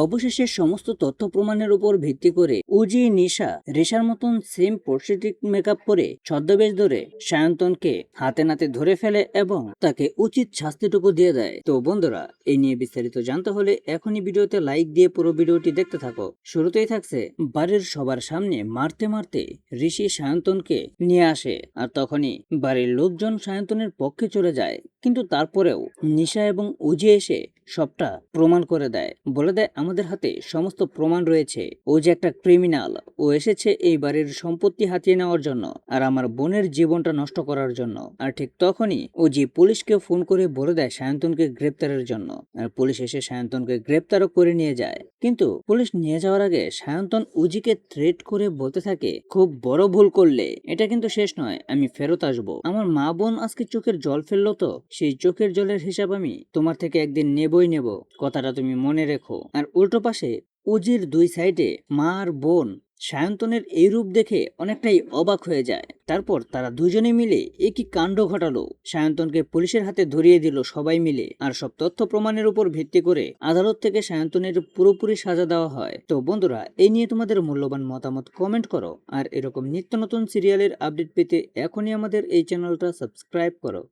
অবশেষে সমস্ত তথ্য প্রমাণের উপর ভিত্তি করে উজি নিশা রেশার মতন সেম প্রস্থেটিক মেকআপ করে ছদ্মবেশ ধরে সায়ন্তনকে হাতে নাতে ধরে ফেলে এবং তাকে উচিত শাস্তিটুকু দিয়ে দেয়। তো বন্ধুরা, এই নিয়ে বিস্তারিত জানতে হলে এখনই ভিডিওতে লাইক দিয়ে পুরো ভিডিওটি দেখতে থাকো। শুরুতেই থাকছে বাড়ির সবার সামনে মারতে মারতে ঋষি সায়ন্তনকে নিয়ে আসে, আর তখনই বাড়ির লোকজন সায়ন্তনের পক্ষে চলে যায়। কিন্তু তারপরেও নিশা এবং উজি এসে সবটা প্রমাণ করে দেয়, বলে দেয় আমাদের হাতে সমস্ত প্রমাণ রয়েছে, ও যে একটা ক্রিমিনাল, ও এসেছে এই বাড়ির সম্পত্তি হাতিয়ে নেওয়ার জন্য আর আমার বোনের জীবনটা নষ্ট করার জন্য। আর ঠিক তখনই উজি পুলিশকে ফোন করে বলে দেয় সায়ন্তনকে গ্রেপ্তারের জন্য, আর পুলিশ এসে সায়ন্তনকে গ্রেপ্তারও করে নিয়ে যায়। কিন্তু পুলিশ নিয়ে যাওয়ার আগে সায়ন্তন উজিকে থ্রেট করে বলতে থাকে, খুব বড় ভুল করলে, এটা কিন্তু শেষ নয়, আমি ফেরত আসবো। আমার মা বোন আজকে চোখের জল ফেললো, তো সেই চোখের জলের হিসাব আমি তোমার থেকে একদিন নেবই নেব, কথাটা তুমি মনে রেখো। আর উল্টো পাশে উজির দুই সাইডে মা আর বোন সায়ন্তনের এই রূপ দেখে অনেকটাই অবাক হয়ে যায়। তারপর তারা দুজনে মিলে একই কাণ্ড ঘটালো, সায়ন্তনকে পুলিশের হাতে ধরিয়ে দিল সবাই মিলে। আর সব তথ্য প্রমাণের উপর ভিত্তি করে আদালত থেকে সায়ন্তনের পুরোপুরি সাজা দেওয়া হয়। তো বন্ধুরা, এই নিয়ে তোমাদের মূল্যবান মতামত কমেন্ট করো, আর এরকম নিত্য নতুন সিরিয়ালের আপডেট পেতে এখনই আমাদের এই চ্যানেলটা সাবস্ক্রাইব করো।